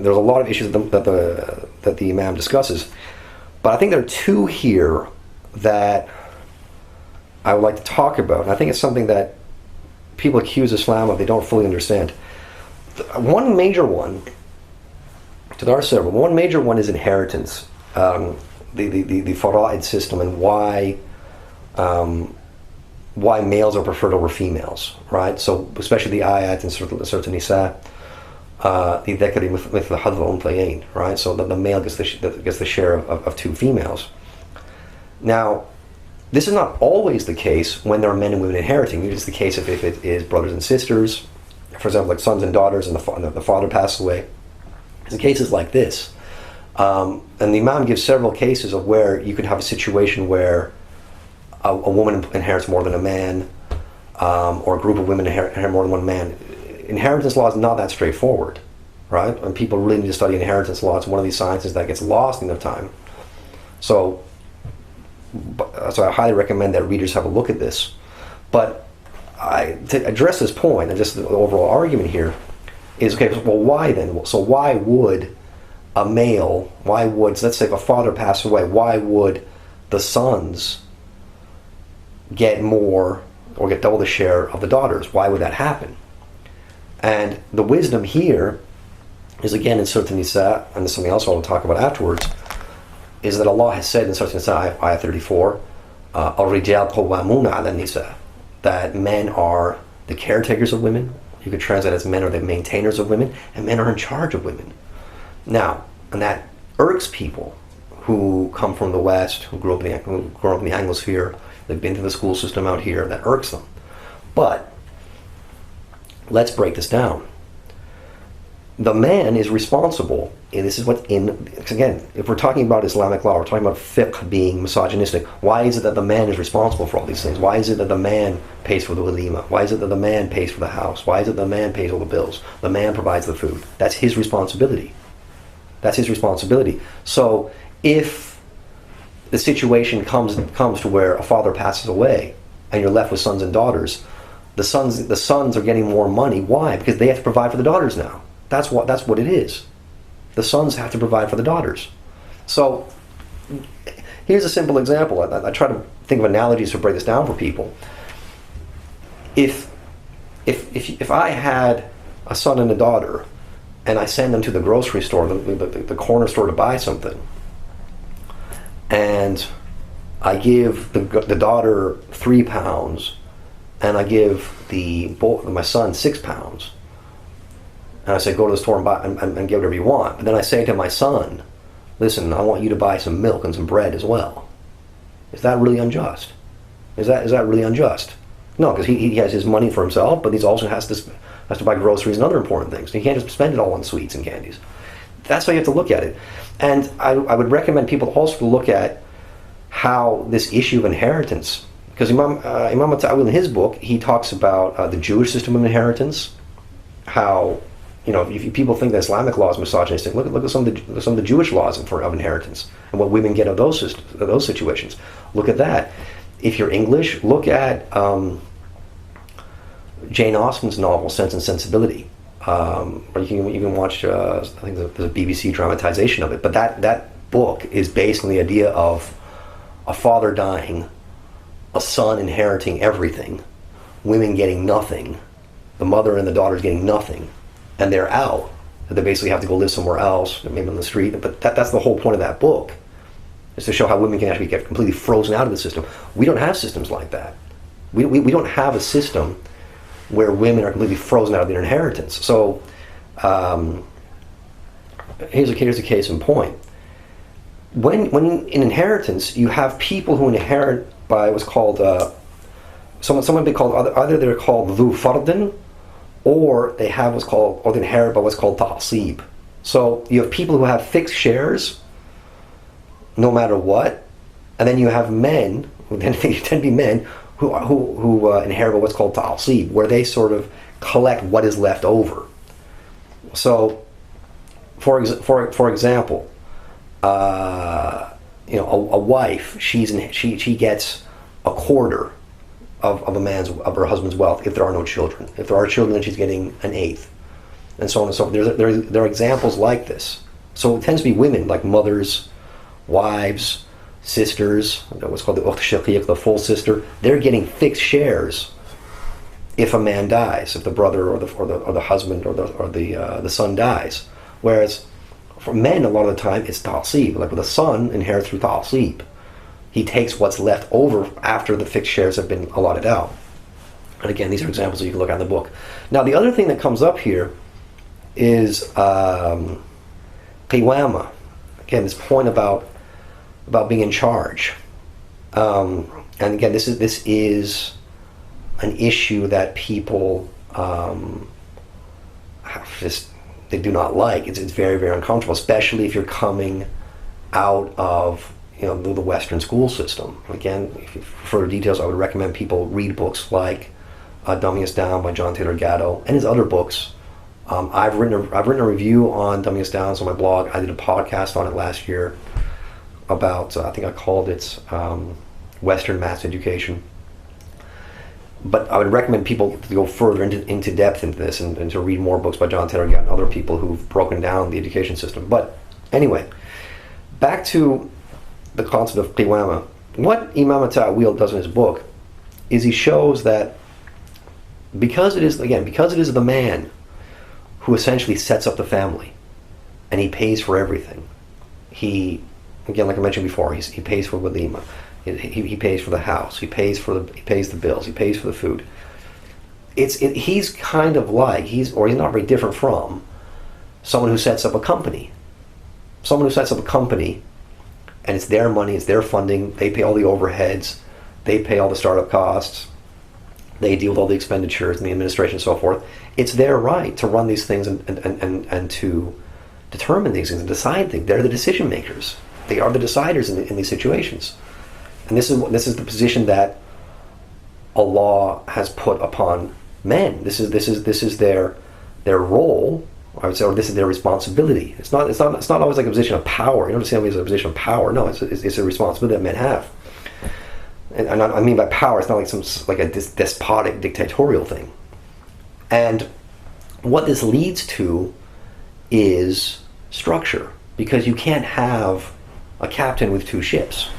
there's a lot of issues that the Imam discusses, but I think there are two here that I would like to talk about, and I think it's something that people accuse Islam of, they don't fully understand. One major one, there are several. One major one is inheritance, the fara'id system, and why males are preferred over females, right? So especially the ayat in Surah Nisa, the dhakari with the hadh al-unthayayn, right? So that the male gets the share of two females. Now, this is not always the case when there are men and women inheriting. It's the case if it is brothers and sisters, for example, like sons and daughters, and the father passes away. There's cases like this. And the Imam gives several cases of where you could have a situation where a woman inherits more than a man, or a group of women inherit more than one man. Inheritance law is not that straightforward, right? And people really need to study inheritance law. It's one of these sciences that gets lost in their time. So I highly recommend that readers have a look at this. But to address this point, and just the overall argument here, is, okay, well, why then? So why would a male, let's say if a father passed away, why would the sons get more or get double the share of the daughters? Why would that happen? And the wisdom here is, again, in Surah Nisa, and this is something else I'll talk about afterwards, is that Allah has said in Surah Nisa, ayah 34, al-rijal qawwamuna ala nisa, that men are the caretakers of women. You could translate as men are the maintainers of women, and men are in charge of women. Now, and that irks people who come from the West, who grew up in the Anglosphere, they've been to the school system out here, that irks them. But let's break this down. The man is responsible, and this is what's again, if we're talking about Islamic law, we're talking about fiqh being misogynistic. Why is it that the man is responsible for all these things? Why is it that the man pays for the walima? Why is it that the man pays for the house? Why is it the man pays all the bills? The man provides the food. That's his responsibility. That's his responsibility. So if the situation comes to where a father passes away and you're left with sons and daughters, the sons are getting more money. Why? Because they have to provide for the daughters now. That's what it is. The sons have to provide for the daughters. So here's a simple example. I try to think of analogies to break this down for people. If I had a son and a daughter, and I send them to the grocery store, the corner store, to buy something, and I give the daughter £3, and I give my son £6, and I say, go to the store and buy and get whatever you want. But then I say to my son, listen, I want you to buy some milk and some bread as well. Is that really unjust? Is that really unjust? No, because he has his money for himself, but he also has to buy groceries and other important things. He can't just spend it all on sweets and candies. That's how you have to look at it. And I would recommend people also look at how this issue of inheritance, because Imam Taweel, in his book, he talks about the Jewish system of inheritance, how, if people think that Islamic law is misogynistic, look at some of the Jewish laws of inheritance and what women get of those situations. Look at that. If you're English, look at Jane Austen's novel Sense and Sensibility, or you can watch. I think there's a BBC dramatization of it. But that book is based on the idea of a father dying, a son inheriting everything, women getting nothing, the mother and the daughters getting nothing, and they're out. They basically have to go live somewhere else, maybe on the street. But that's the whole point of that book, is to show how women can actually get completely frozen out of the system. We don't have systems like that. We don't have a system where women are completely frozen out of their inheritance. So here's a case in point. When in inheritance, you have people who inherit by what's called someone be called either they're called dhu fardin, or they inherit by what's called ta'asib. So you have people who have fixed shares no matter what, and then you have men who tend to be men who inherit by what's called ta'asib, where they sort of collect what is left over. So, for example, a wife, she gets a quarter of her husband's wealth if there are no children. If there are children, then she's getting an eighth. and so on and so forth. There are examples like this. So it tends to be women, like mothers, wives, sisters, what's called the ukht shaqiq, the full sister. They're getting fixed shares if a man dies, if the brother or the husband or the son dies. Whereas for men, a lot of the time, it's ta'asib. Like the son inherits through ta'asib. He takes what's left over after the fixed shares have been allotted out. And again, these are examples that you can look at in the book. Now, the other thing that comes up here is qiwama. Again, this point about being in charge. And again, this is an issue that people they do not like. It's very, very uncomfortable, especially if you're coming out of the Western school system. Again, for further details, I would recommend people read books like Dumbing Us Down by John Taylor Gatto and his other books. I've written a review on Dumbing Us Down on my blog. I did a podcast on it last year about I think I called it Western Mass Education. But I would recommend people to go further into depth into this and to read more books by John Taylor Gatto and other people who've broken down the education system. But anyway, back to the concept of qiwama. What Imam Taweel does in his book is he shows that because it is the man who essentially sets up the family and he pays for everything. He, again, like I mentioned before, he pays for walima. He pays for the house. He pays the bills. He pays for the food. He's kind of like he's not very different from someone who sets up a company. Someone who sets up a company, and it's their money, it's their funding. They pay all the overheads. They pay all the startup costs. They deal with all the expenditures and the administration and so forth. It's their right to run these things and to determine these things and decide things. They're the decision makers. They are the deciders in these situations. And this is the position that Allah has put upon men. This is their role, I would say, or this is their responsibility. It's not always like a position of power. You don't understand it as a position of power. No, it's a responsibility that men have. And I mean by power, it's not like a despotic, dictatorial thing. And what this leads to is structure, because you can't have a captain with two ships.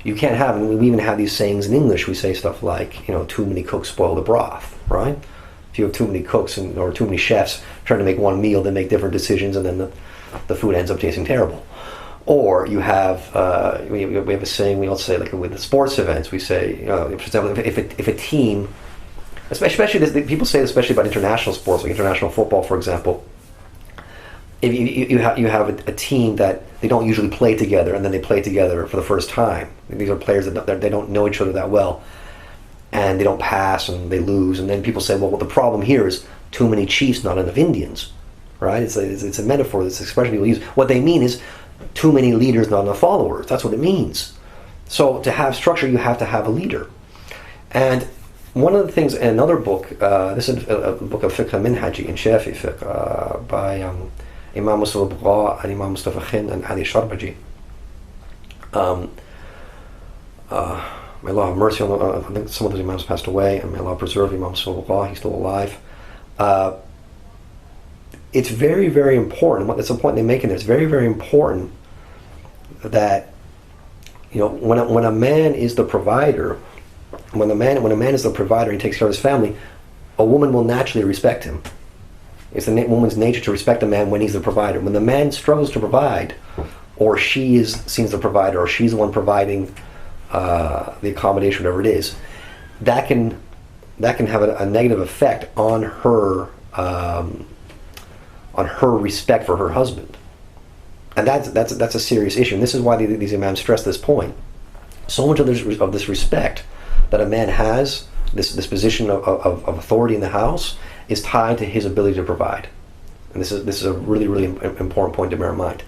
You can't have, and we even have these sayings in English. We say stuff like, too many cooks spoil the broth, right? If you have too many cooks or too many chefs trying to make one meal, they make different decisions, and then the food ends up tasting terrible. Or you have, we have a saying we also say, like with the sports events, we say, for example, if a team, especially this, people say, especially about international sports, like international football, for example. If you have a team that they don't usually play together, and then they play together for the first time. These are players that they don't know each other that well, and they don't pass, and they lose. And then people say, well, the problem here is too many chiefs, not enough Indians, right? It's a metaphor. This expression people use. What they mean is too many leaders, not enough followers. That's what it means. So to have structure, you have to have a leader. And one of the things in another book, this is a book of Fiqh al-Minhaji in Shafi Fiqh by Imam Mustafa Bugha and Imam Mustafa Khin and Ali Sharbaji. May Allah have mercy on I think some of those Imams passed away, and may Allah preserve Imam Mustafa Bugha, he's still alive. It's very, very important. That's the point they make in there. It's very, very important that when a man is the provider, when a man is the provider, he takes care of his family. A woman will naturally respect him. It's the woman's nature to respect a man when he's the provider. When the man struggles to provide, or seems the provider, or she's the one providing the accommodation, whatever it is, that can have a negative effect on her respect for her husband, and that's a serious issue. And this is why these imams stress this point. So much of this respect that a man has, this position of authority in the house, is tied to his ability to provide. And this is a really, really important point to bear in mind.